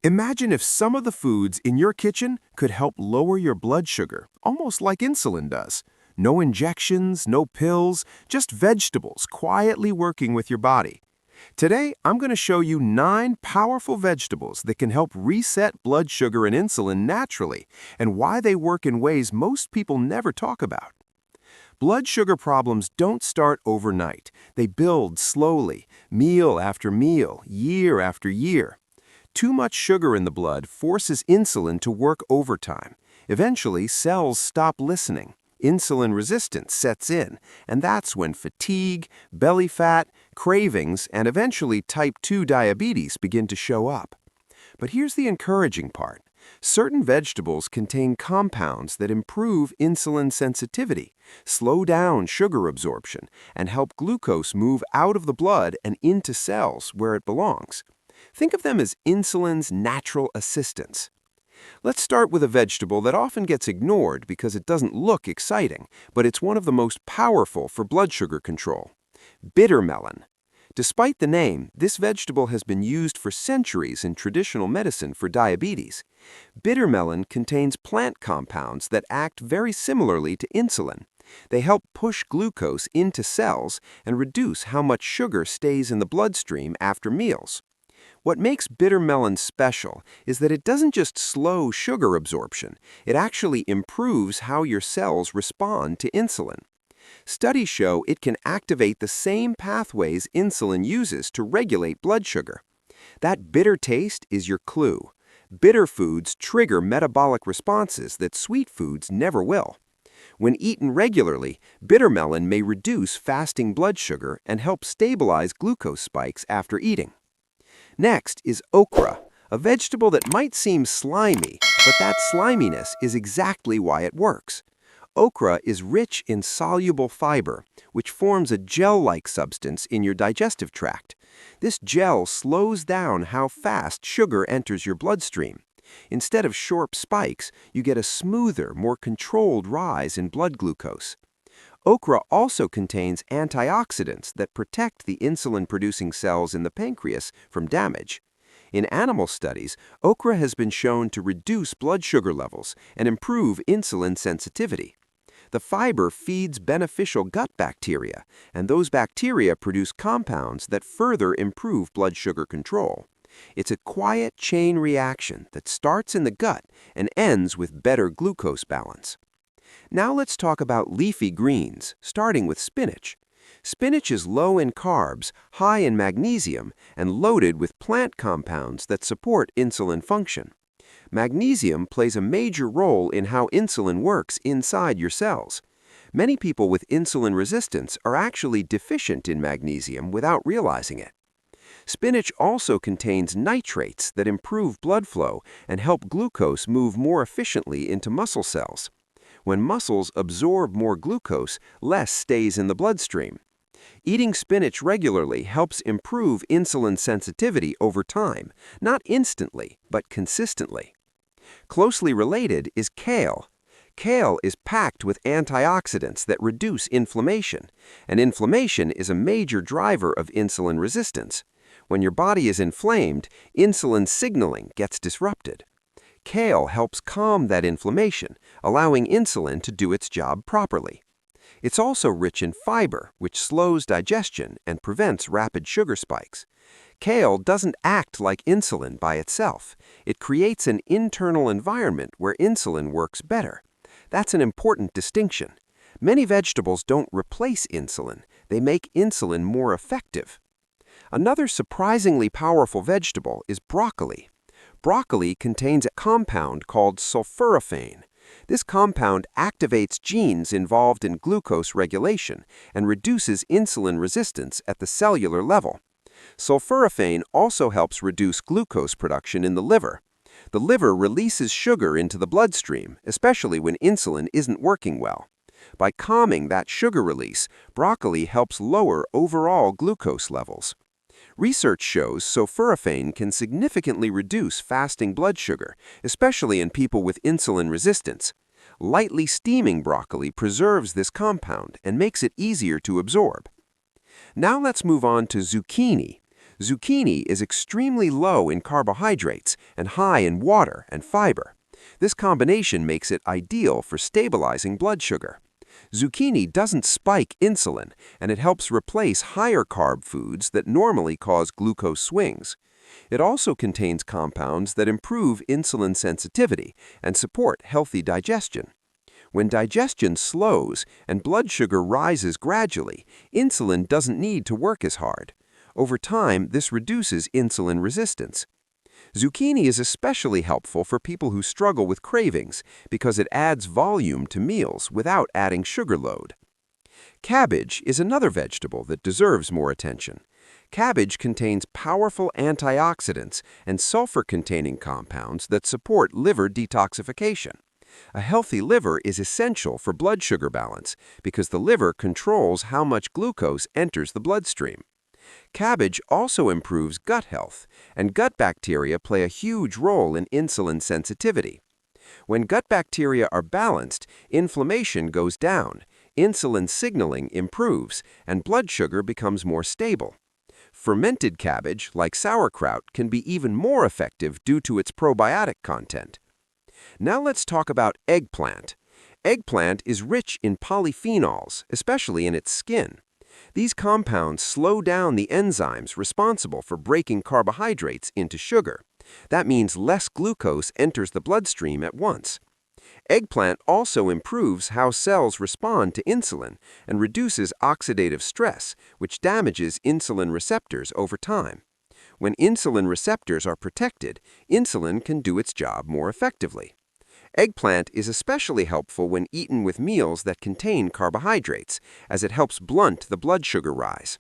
Imagine if some of the foods in your kitchen could help lower your blood sugar, almost like insulin does. No injections, no pills, just vegetables quietly working with your body. Today, I'm going to show you 9 powerful vegetables that can help reset blood sugar and insulin naturally, and why they work in ways most people never talk about. Blood sugar problems don't start overnight. They build slowly, meal after meal, year after year. Too much sugar in the blood forces insulin to work overtime. Eventually, cells stop listening. Insulin resistance sets in, and that's when fatigue, belly fat, cravings, and eventually type 2 diabetes begin to show up. But here's the encouraging part. Certain vegetables contain compounds that improve insulin sensitivity, slow down sugar absorption, and help glucose move out of the blood and into cells where it belongs. Think of them as insulin's natural assistants. Let's start with a vegetable that often gets ignored because it doesn't look exciting, but it's one of the most powerful for blood sugar control. Bitter melon. Despite the name, this vegetable has been used for centuries in traditional medicine for diabetes. Bitter melon contains plant compounds that act very similarly to insulin. They help push glucose into cells and reduce how much sugar stays in the bloodstream after meals. What makes bitter melon special is that it doesn't just slow sugar absorption, it actually improves how your cells respond to insulin. Studies show it can activate the same pathways insulin uses to regulate blood sugar. That bitter taste is your clue. Bitter foods trigger metabolic responses that sweet foods never will. When eaten regularly, bitter melon may reduce fasting blood sugar and help stabilize glucose spikes after eating. Next is okra, a vegetable that might seem slimy, but that sliminess is exactly why it works. Okra is rich in soluble fiber, which forms a gel-like substance in your digestive tract. This gel slows down how fast sugar enters your bloodstream. Instead of sharp spikes, you get a smoother, more controlled rise in blood glucose. Okra also contains antioxidants that protect the insulin-producing cells in the pancreas from damage. In animal studies, okra has been shown to reduce blood sugar levels and improve insulin sensitivity. The fiber feeds beneficial gut bacteria, and those bacteria produce compounds that further improve blood sugar control. It's a quiet chain reaction that starts in the gut and ends with better glucose balance. Now let's talk about leafy greens, starting with spinach. Spinach is low in carbs, high in magnesium, and loaded with plant compounds that support insulin function. Magnesium plays a major role in how insulin works inside your cells. Many people with insulin resistance are actually deficient in magnesium without realizing it. Spinach also contains nitrates that improve blood flow and help glucose move more efficiently into muscle cells. When muscles absorb more glucose, less stays in the bloodstream. Eating spinach regularly helps improve insulin sensitivity over time, not instantly, but consistently. Closely related is kale. Kale is packed with antioxidants that reduce inflammation, and inflammation is a major driver of insulin resistance. When your body is inflamed, insulin signaling gets disrupted. Kale helps calm that inflammation, allowing insulin to do its job properly. It's also rich in fiber, which slows digestion and prevents rapid sugar spikes. Kale doesn't act like insulin by itself. It creates an internal environment where insulin works better. That's an important distinction. Many vegetables don't replace insulin. They make insulin more effective. Another surprisingly powerful vegetable is broccoli. Broccoli contains a compound called sulforaphane. This compound activates genes involved in glucose regulation and reduces insulin resistance at the cellular level. Sulforaphane also helps reduce glucose production in the liver. The liver releases sugar into the bloodstream, especially when insulin isn't working well. By calming that sugar release, broccoli helps lower overall glucose levels. Research shows sulforaphane can significantly reduce fasting blood sugar, especially in people with insulin resistance. Lightly steaming broccoli preserves this compound and makes it easier to absorb. Now let's move on to zucchini. Zucchini is extremely low in carbohydrates and high in water and fiber. This combination makes it ideal for stabilizing blood sugar. Zucchini doesn't spike insulin, and it helps replace higher carb foods that normally cause glucose swings. It also contains compounds that improve insulin sensitivity and support healthy digestion. When digestion slows and blood sugar rises gradually, insulin doesn't need to work as hard. Over time, this reduces insulin resistance. Zucchini is especially helpful for people who struggle with cravings because it adds volume to meals without adding sugar load. Cabbage is another vegetable that deserves more attention. Cabbage contains powerful antioxidants and sulfur-containing compounds that support liver detoxification. A healthy liver is essential for blood sugar balance because the liver controls how much glucose enters the bloodstream. Cabbage also improves gut health, and gut bacteria play a huge role in insulin sensitivity. When gut bacteria are balanced, inflammation goes down, insulin signaling improves, and blood sugar becomes more stable. Fermented cabbage, like sauerkraut, can be even more effective due to its probiotic content. Now let's talk about eggplant. Eggplant is rich in polyphenols, especially in its skin. These compounds slow down the enzymes responsible for breaking carbohydrates into sugar. That means less glucose enters the bloodstream at once. Eggplant also improves how cells respond to insulin and reduces oxidative stress, which damages insulin receptors over time. When insulin receptors are protected, insulin can do its job more effectively. Eggplant is especially helpful when eaten with meals that contain carbohydrates, as it helps blunt the blood sugar rise.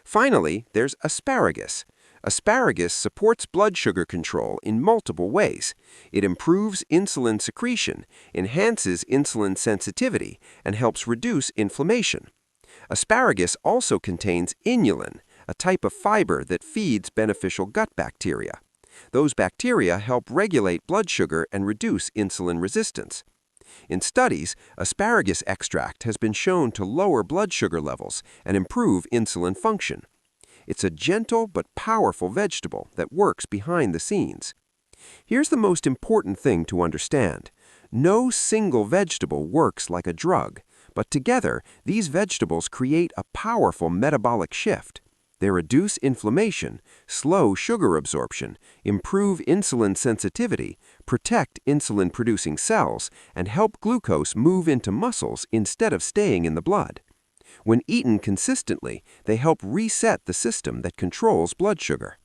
Finally, there's asparagus. Asparagus supports blood sugar control in multiple ways. It improves insulin secretion, enhances insulin sensitivity, and helps reduce inflammation. Asparagus also contains inulin, a type of fiber that feeds beneficial gut bacteria. Those bacteria help regulate blood sugar and reduce insulin resistance. In studies, asparagus extract has been shown to lower blood sugar levels and improve insulin function. It's a gentle but powerful vegetable that works behind the scenes. Here's the most important thing to understand. No single vegetable works like a drug, but together, these vegetables create a powerful metabolic shift. They reduce inflammation, slow sugar absorption, improve insulin sensitivity, protect insulin-producing cells, and help glucose move into muscles instead of staying in the blood. When eaten consistently, they help reset the system that controls blood sugar.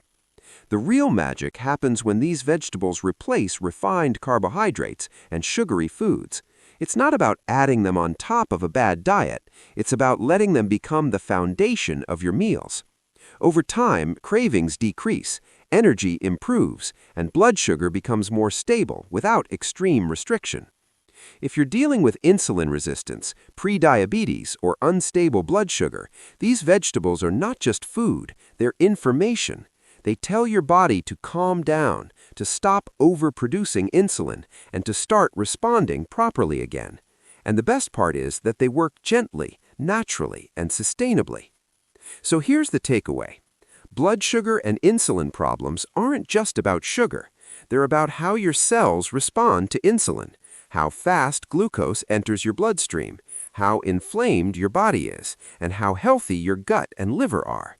The real magic happens when these vegetables replace refined carbohydrates and sugary foods. It's not about adding them on top of a bad diet. It's about letting them become the foundation of your meals. Over time, cravings decrease, energy improves, and blood sugar becomes more stable without extreme restriction. If you're dealing with insulin resistance, prediabetes, or unstable blood sugar, these vegetables are not just food, they're information. They tell your body to calm down, to stop overproducing insulin, and to start responding properly again. And the best part is that they work gently, naturally, and sustainably. So here's the takeaway. Blood sugar and insulin problems aren't just about sugar. They're about how your cells respond to insulin, how fast glucose enters your bloodstream, how inflamed your body is, and how healthy your gut and liver are.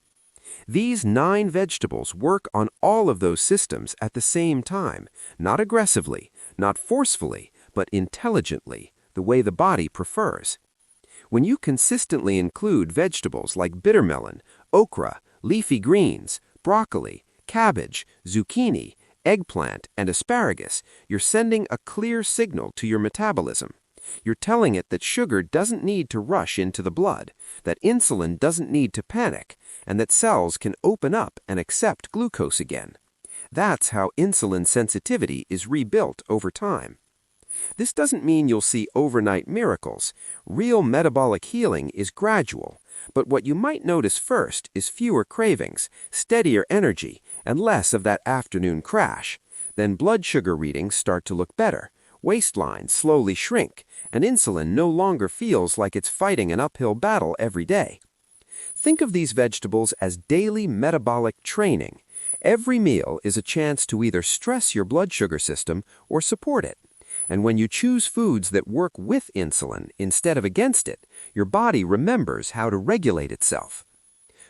These 9 vegetables work on all of those systems at the same time, not aggressively, not forcefully, but intelligently, the way the body prefers. When you consistently include vegetables like bittermelon, okra, leafy greens, broccoli, cabbage, zucchini, eggplant, and asparagus, you're sending a clear signal to your metabolism. You're telling it that sugar doesn't need to rush into the blood, that insulin doesn't need to panic, and that cells can open up and accept glucose again. That's how insulin sensitivity is rebuilt over time. This doesn't mean you'll see overnight miracles. Real metabolic healing is gradual, but what you might notice first is fewer cravings, steadier energy, and less of that afternoon crash. Then blood sugar readings start to look better, waistlines slowly shrink, and insulin no longer feels like it's fighting an uphill battle every day. Think of these vegetables as daily metabolic training. Every meal is a chance to either stress your blood sugar system or support it. And when you choose foods that work with insulin instead of against it, your body remembers how to regulate itself.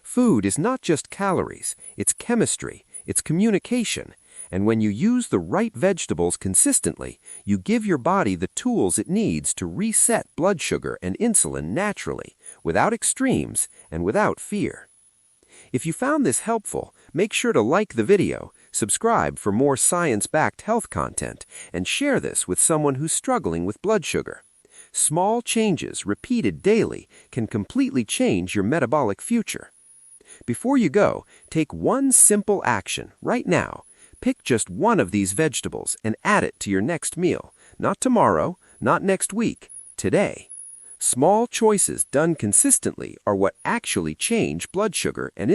Food is not just calories, it's chemistry, it's communication, and when you use the right vegetables consistently, you give your body the tools it needs to reset blood sugar and insulin naturally, without extremes and without fear. If you found this helpful, make sure to like the video, subscribe for more science-backed health content, and share this with someone who's struggling with blood sugar. Small changes repeated daily can completely change your metabolic future. Before you go, take one simple action right now. Pick just one of these vegetables and add it to your next meal. Not tomorrow, not next week, today. Small choices done consistently are what actually change blood sugar and